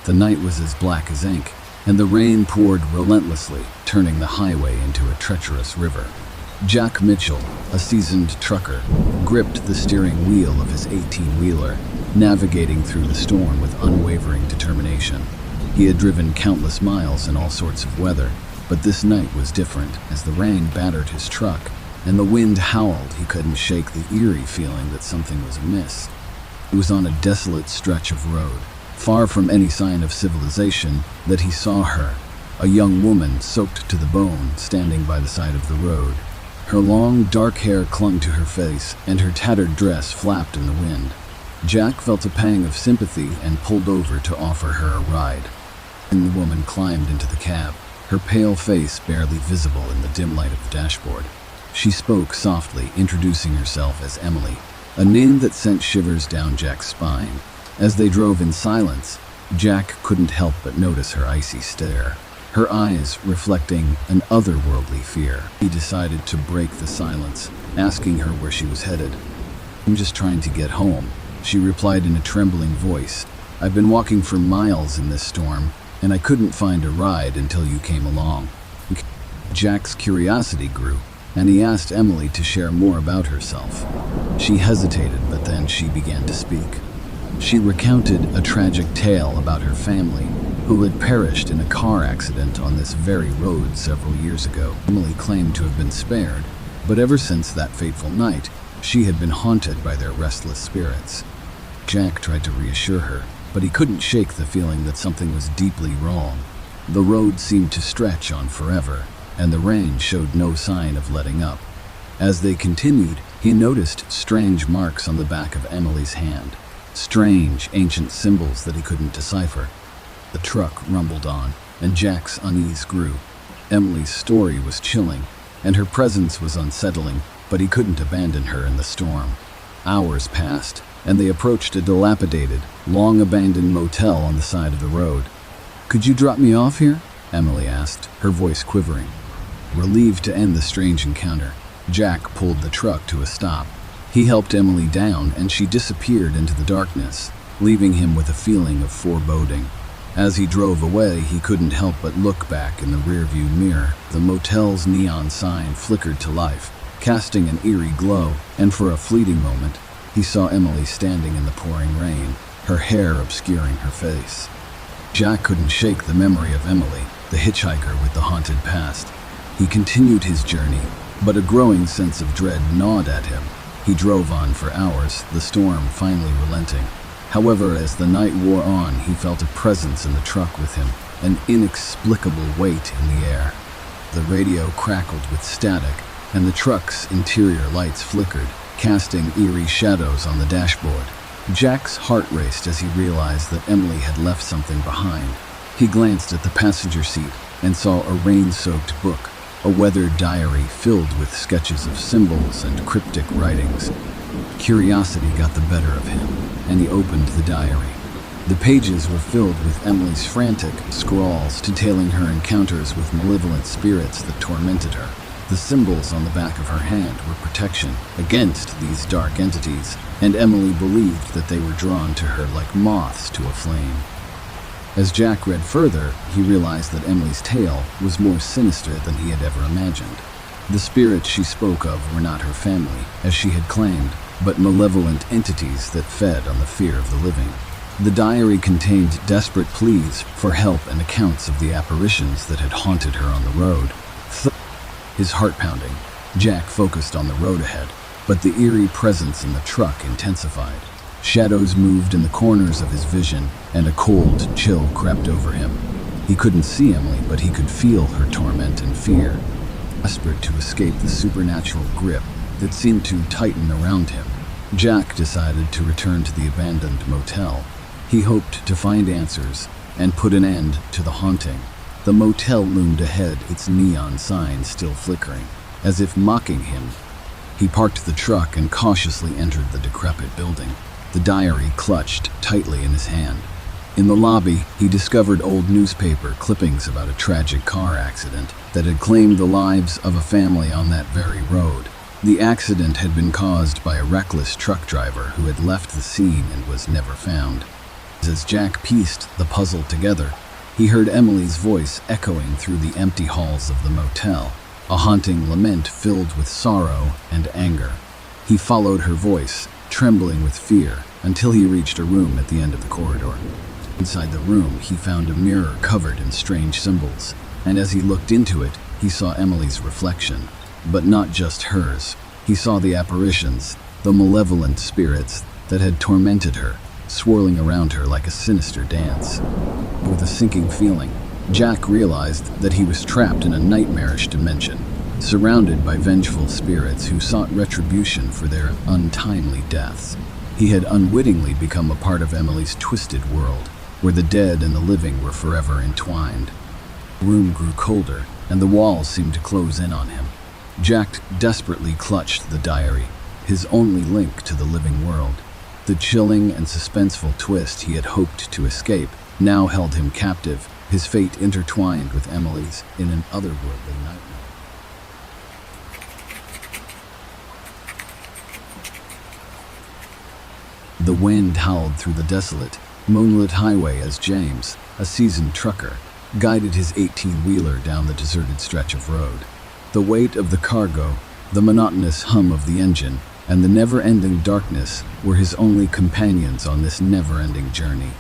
The night was as black as ink, and the rain poured relentlessly, turning the highway into a treacherous river. Jack Mitchell, a seasoned trucker, gripped the steering wheel of his 18-wheeler, navigating through the storm with unwavering determination. He had driven countless miles in all sorts of weather, but this night was different. As the rain battered his truck and the wind howled, he couldn't shake the eerie feeling that something was amiss. It was on a desolate stretch of road, far from any sign of civilization, that he saw her, a young woman soaked to the bone, standing by the side of the road. Her long, dark hair clung to her face, and her tattered dress flapped in the wind. Jack felt a pang of sympathy and pulled over to offer her a ride. And the woman climbed into the cab, her pale face barely visible in the dim light of the dashboard. She spoke softly, introducing herself as Emily, a name that sent shivers down Jack's spine. As they drove in silence, Jack couldn't help but notice her icy stare, her eyes reflecting an otherworldly fear. He decided to break the silence, asking her where she was headed. "I'm just trying to get home," she replied in a trembling voice. "I've been walking for miles in this storm, and I couldn't find a ride until you came along." Jack's curiosity grew, and he asked Emily to share more about herself. She hesitated, but then she began to speak. She recounted a tragic tale about her family, who had perished in a car accident on this very road several years ago. Emily claimed to have been spared, but ever since that fateful night, she had been haunted by their restless spirits. Jack tried to reassure her, but he couldn't shake the feeling that something was deeply wrong. The road seemed to stretch on forever, and the rain showed no sign of letting up. As they continued, he noticed strange marks on the back of Emily's hand, strange, ancient symbols that he couldn't decipher. The truck rumbled on, and Jack's unease grew. Emily's story was chilling, and her presence was unsettling, but he couldn't abandon her in the storm. Hours passed, and they approached a dilapidated, long-abandoned motel on the side of the road. "Could you drop me off here?" Emily asked, her voice quivering. Relieved to end the strange encounter, Jack pulled the truck to a stop. He helped Emily down, and she disappeared into the darkness, leaving him with a feeling of foreboding. As he drove away, he couldn't help but look back in the rearview mirror. The motel's neon sign flickered to life, casting an eerie glow, and for a fleeting moment, he saw Emily standing in the pouring rain, her hair obscuring her face. Jack couldn't shake the memory of Emily, the hitchhiker with the haunted past. He continued his journey, but a growing sense of dread gnawed at him. He drove on for hours, the storm finally relenting. However, as the night wore on, he felt a presence in the truck with him, an inexplicable weight in the air. The radio crackled with static, and the truck's interior lights flickered, casting eerie shadows on the dashboard. Jack's heart raced as he realized that Emily had left something behind. He glanced at the passenger seat and saw a rain-soaked book, a weathered diary filled with sketches of symbols and cryptic writings. Curiosity got the better of him, and he opened the diary. The pages were filled with Emily's frantic scrawls detailing her encounters with malevolent spirits that tormented her. The symbols on the back of her hand were protection against these dark entities, and Emily believed that they were drawn to her like moths to a flame. As Jack read further, he realized that Emily's tale was more sinister than he had ever imagined. The spirits she spoke of were not her family, as she had claimed, but malevolent entities that fed on the fear of the living. The diary contained desperate pleas for help and accounts of the apparitions that had haunted her on the road. His heart pounding, Jack focused on the road ahead, but the eerie presence in the truck intensified. Shadows moved in the corners of his vision, and a cold chill crept over him. He couldn't see Emily, but he could feel her torment and fear. Desperate to escape the supernatural grip that seemed to tighten around him, Jack decided to return to the abandoned motel. He hoped to find answers and put an end to the haunting. The motel loomed ahead, its neon sign still flickering, as if mocking him. He parked the truck and cautiously entered the decrepit building, the diary clutched tightly in his hand. In the lobby, he discovered old newspaper clippings about a tragic car accident that had claimed the lives of a family on that very road. The accident had been caused by a reckless truck driver who had left the scene and was never found. As Jack pieced the puzzle together, he heard Emily's voice echoing through the empty halls of the motel, a haunting lament filled with sorrow and anger. He followed her voice, trembling with fear, until he reached a room at the end of the corridor. Inside the room, he found a mirror covered in strange symbols, and as he looked into it, he saw Emily's reflection. But not just hers. He saw the apparitions, the malevolent spirits that had tormented her, swirling around her like a sinister dance. With a sinking feeling, Jack realized that he was trapped in a nightmarish dimension, surrounded by vengeful spirits who sought retribution for their untimely deaths. He had unwittingly become a part of Emily's twisted world, where the dead and the living were forever entwined. The room grew colder, and the walls seemed to close in on him. Jack desperately clutched the diary, his only link to the living world. The chilling and suspenseful twist he had hoped to escape now held him captive, his fate intertwined with Emily's in an otherworldly nightmare. The wind howled through the desolate, moonlit highway as James, a seasoned trucker, guided his 18-wheeler down the deserted stretch of road. The weight of the cargo, the monotonous hum of the engine, and the never-ending darkness were his only companions on this never-ending journey.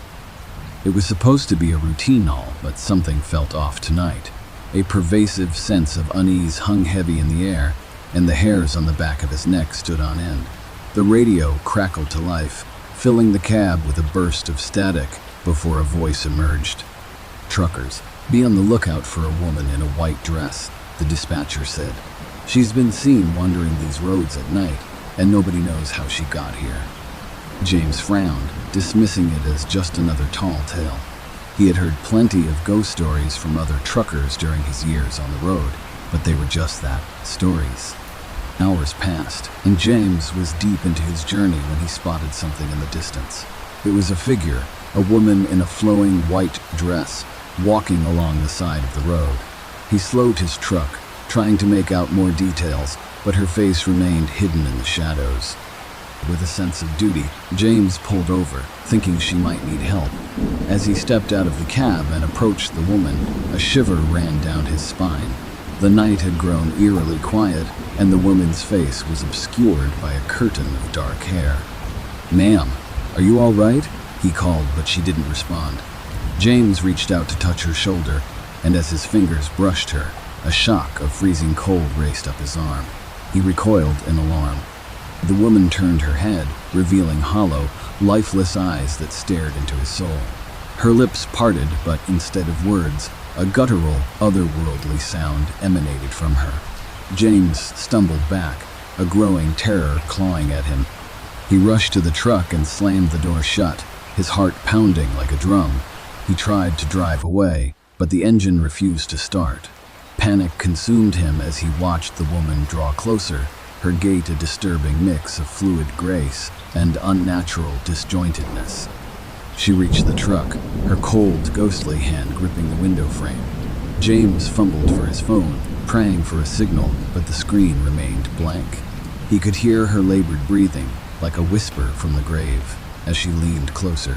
It was supposed to be a routine haul, but something felt off tonight. A pervasive sense of unease hung heavy in the air, and the hairs on the back of his neck stood on end. The radio crackled to life, filling the cab with a burst of static before a voice emerged. "Truckers, be on the lookout for a woman in a white dress," the dispatcher said. "She's been seen wandering these roads at night, and nobody knows how she got here." James frowned, dismissing it as just another tall tale. He had heard plenty of ghost stories from other truckers during his years on the road, but they were just that, stories. Hours passed, and James was deep into his journey when he spotted something in the distance. It was a figure, a woman in a flowing white dress, walking along the side of the road. He slowed his truck, trying to make out more details, but her face remained hidden in the shadows. With a sense of duty, James pulled over, thinking she might need help. As he stepped out of the cab and approached the woman, a shiver ran down his spine. The night had grown eerily quiet, and the woman's face was obscured by a curtain of dark hair. "Ma'am, are you all right?" he called, but she didn't respond. James reached out to touch her shoulder, and as his fingers brushed her, a shock of freezing cold raced up his arm. He recoiled in alarm. The woman turned her head, revealing hollow, lifeless eyes that stared into his soul. Her lips parted, but instead of words, a guttural, otherworldly sound emanated from her. James stumbled back, a growing terror clawing at him. He rushed to the truck and slammed the door shut, his heart pounding like a drum. He tried to drive away, but the engine refused to start. Panic consumed him as he watched the woman draw closer, her gait a disturbing mix of fluid grace and unnatural disjointedness. She reached the truck, her cold, ghostly hand gripping the window frame. James fumbled for his phone, praying for a signal, but the screen remained blank. He could hear her labored breathing, like a whisper from the grave, as she leaned closer.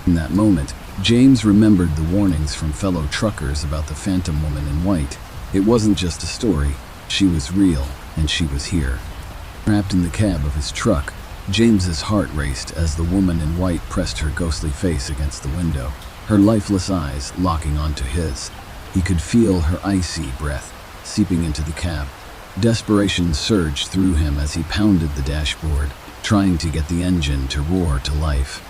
In that moment, James remembered the warnings from fellow truckers about the phantom woman in white. It wasn't just a story. She was real, and she was here. Trapped in the cab of his truck, James's heart raced as the woman in white pressed her ghostly face against the window, her lifeless eyes locking onto his. He could feel her icy breath seeping into the cab. Desperation surged through him as he pounded the dashboard, trying to get the engine to roar to life.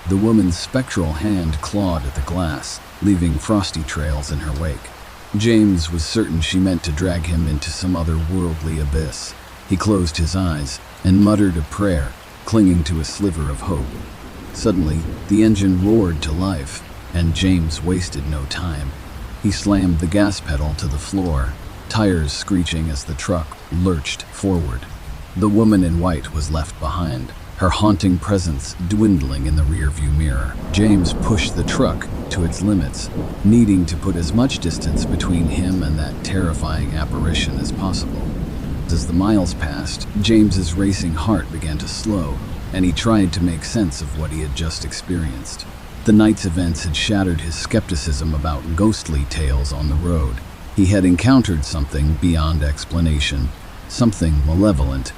The woman's spectral hand clawed at the glass, leaving frosty trails in her wake. James was certain she meant to drag him into some otherworldly abyss. He closed his eyes and muttered a prayer, clinging to a sliver of hope. Suddenly, the engine roared to life, and James wasted no time. He slammed the gas pedal to the floor, tires screeching as the truck lurched forward. The woman in white was left behind, her haunting presence dwindling in the rearview mirror. James pushed the truck to its limits, needing to put as much distance between him and that terrifying apparition as possible. As the miles passed, James's racing heart began to slow, and he tried to make sense of what he had just experienced. The night's events had shattered his skepticism about ghostly tales on the road. He had encountered something beyond explanation, something malevolent.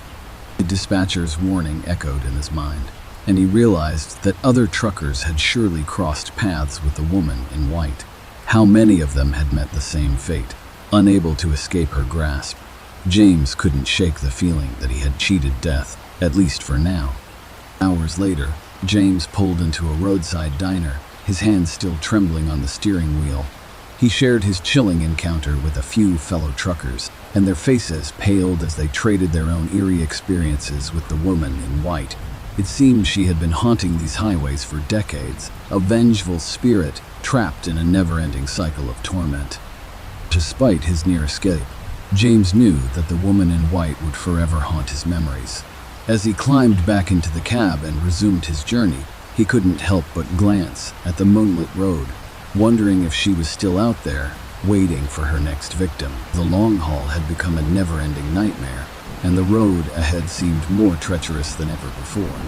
The dispatcher's warning echoed in his mind, and he realized that other truckers had surely crossed paths with the woman in white. How many of them had met the same fate, unable to escape her grasp? James couldn't shake the feeling that he had cheated death, at least for now. Hours later, James pulled into a roadside diner, his hands still trembling on the steering wheel. He shared his chilling encounter with a few fellow truckers, and their faces paled as they traded their own eerie experiences with the woman in white. It seemed she had been haunting these highways for decades, a vengeful spirit trapped in a never-ending cycle of torment. Despite his near escape, James knew that the woman in white would forever haunt his memories. As he climbed back into the cab and resumed his journey, he couldn't help but glance at the moonlit road, wondering if she was still out there, waiting for her next victim. The long haul had become a never-ending nightmare, and the road ahead seemed more treacherous than ever before.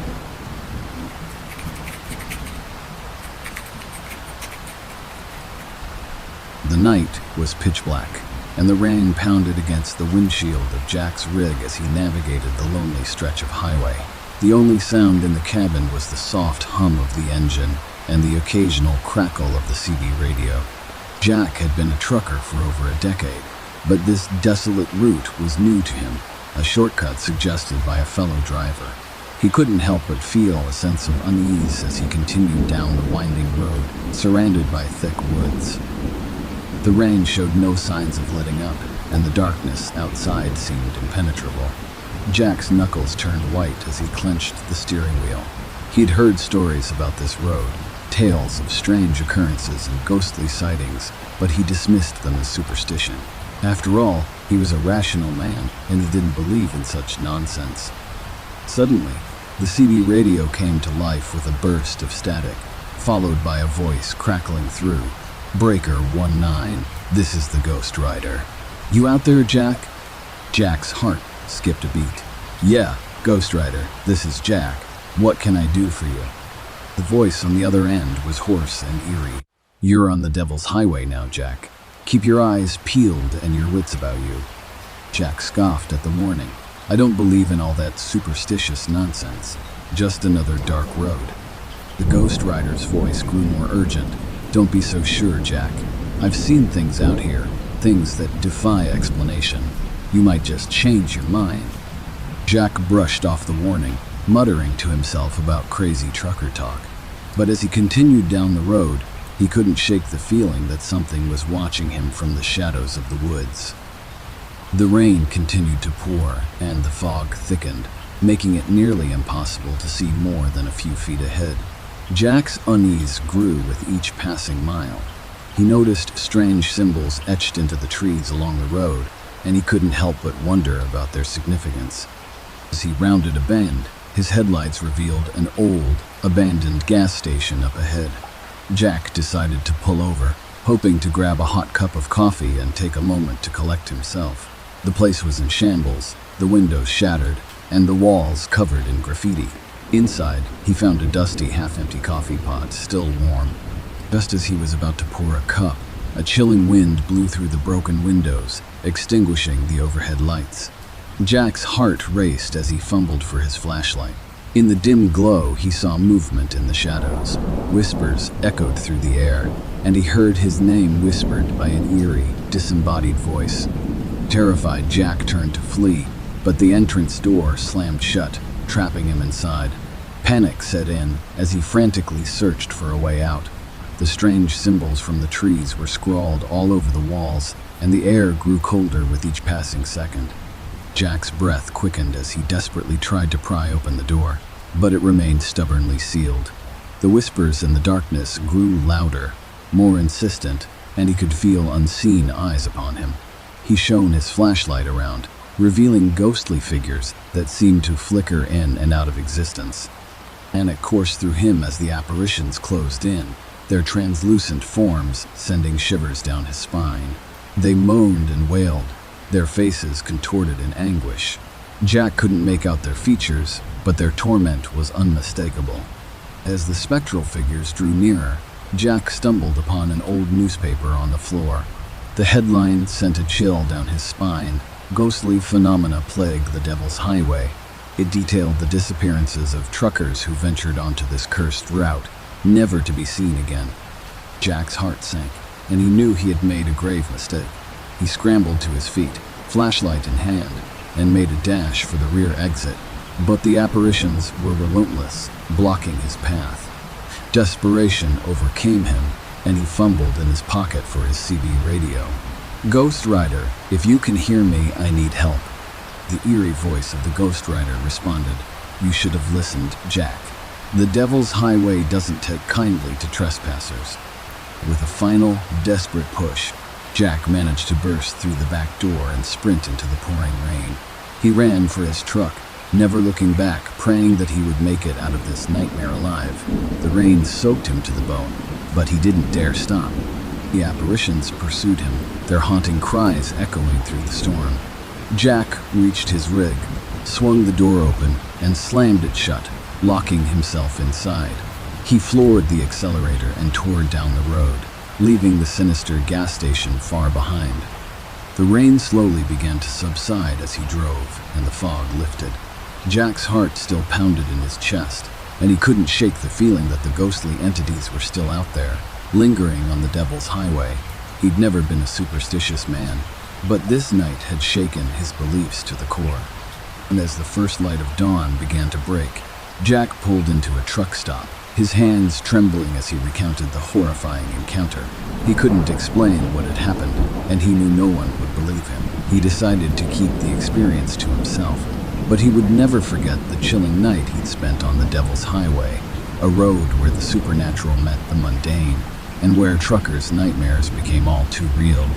The night was pitch black, and the rain pounded against the windshield of Jack's rig as he navigated the lonely stretch of highway. The only sound in the cabin was the soft hum of the engine and the occasional crackle of the CB radio. Jack had been a trucker for over a decade, but this desolate route was new to him, a shortcut suggested by a fellow driver. He couldn't help but feel a sense of unease as he continued down the winding road, surrounded by thick woods. The rain showed no signs of letting up, and the darkness outside seemed impenetrable. Jack's knuckles turned white as he clenched the steering wheel. He'd heard stories about this road, tales of strange occurrences and ghostly sightings, but he dismissed them as superstition. After all, he was a rational man, and he didn't believe in such nonsense. Suddenly, the CB radio came to life with a burst of static, followed by a voice crackling through. "Breaker 19, this is the Ghost Rider. You out there, Jack?" Jack's heart skipped a beat. "Yeah, Ghost Rider, this is Jack. What can I do for you?" The voice on the other end was hoarse and eerie. "You're on the Devil's Highway now, Jack. Keep your eyes peeled and your wits about you." Jack scoffed at the warning. "I don't believe in all that superstitious nonsense. Just another dark road." The Ghost Rider's voice grew more urgent. "Don't be so sure, Jack. I've seen things out here, things that defy explanation. You might just change your mind." Jack brushed off the warning, muttering to himself about crazy trucker talk. But as he continued down the road, he couldn't shake the feeling that something was watching him from the shadows of the woods. The rain continued to pour, and the fog thickened, making it nearly impossible to see more than a few feet ahead. Jack's unease grew with each passing mile. He noticed strange symbols etched into the trees along the road, and he couldn't help but wonder about their significance. As he rounded a bend, his headlights revealed an old, abandoned gas station up ahead. Jack decided to pull over, hoping to grab a hot cup of coffee and take a moment to collect himself. The place was in shambles, the windows shattered, and the walls covered in graffiti. Inside, he found a dusty, half-empty coffee pot, still warm. Just as he was about to pour a cup, a chilling wind blew through the broken windows, extinguishing the overhead lights. Jack's heart raced as he fumbled for his flashlight. In the dim glow, he saw movement in the shadows. Whispers echoed through the air, and he heard his name whispered by an eerie, disembodied voice. Terrified, Jack turned to flee, but the entrance door slammed shut, trapping him inside. Panic set in as he frantically searched for a way out. The strange symbols from the trees were scrawled all over the walls, and the air grew colder with each passing second. Jack's breath quickened as he desperately tried to pry open the door, but it remained stubbornly sealed. The whispers in the darkness grew louder, more insistent, and he could feel unseen eyes upon him. He shone his flashlight around, revealing ghostly figures that seemed to flicker in and out of existence. Panic coursed through him as the apparitions closed in, their translucent forms sending shivers down his spine. They moaned and wailed, their faces contorted in anguish. Jack couldn't make out their features, but their torment was unmistakable. As the spectral figures drew nearer, Jack stumbled upon an old newspaper on the floor. The headline sent a chill down his spine. Ghostly phenomena plague the Devil's Highway. It detailed the disappearances of truckers who ventured onto this cursed route, never to be seen again. Jack's heart sank, and he knew he had made a grave mistake. He scrambled to his feet, flashlight in hand, and made a dash for the rear exit. But the apparitions were relentless, blocking his path. Desperation overcame him, and he fumbled in his pocket for his CB radio. "Ghost Rider, if you can hear me, I need help." The eerie voice of the Ghost Rider responded, "You should have listened, Jack. The Devil's Highway doesn't take kindly to trespassers." With a final, desperate push, Jack managed to burst through the back door and sprint into the pouring rain. He ran for his truck, never looking back, praying that he would make it out of this nightmare alive. The rain soaked him to the bone, but he didn't dare stop. The apparitions pursued him, their haunting cries echoing through the storm. Jack reached his rig, swung the door open, and slammed it shut, locking himself inside. He floored the accelerator and tore down the road, leaving the sinister gas station far behind. The rain slowly began to subside as he drove, and the fog lifted. Jack's heart still pounded in his chest, and he couldn't shake the feeling that the ghostly entities were still out there, lingering on the Devil's Highway. He'd never been a superstitious man, but this night had shaken his beliefs to the core. And as the first light of dawn began to break, Jack pulled into a truck stop, his hands trembling as he recounted the horrifying encounter. He couldn't explain what had happened, and he knew no one would believe him. He decided to keep the experience to himself, but he would never forget the chilling night he'd spent on the Devil's Highway, a road where the supernatural met the mundane, and where truckers' nightmares became all too real.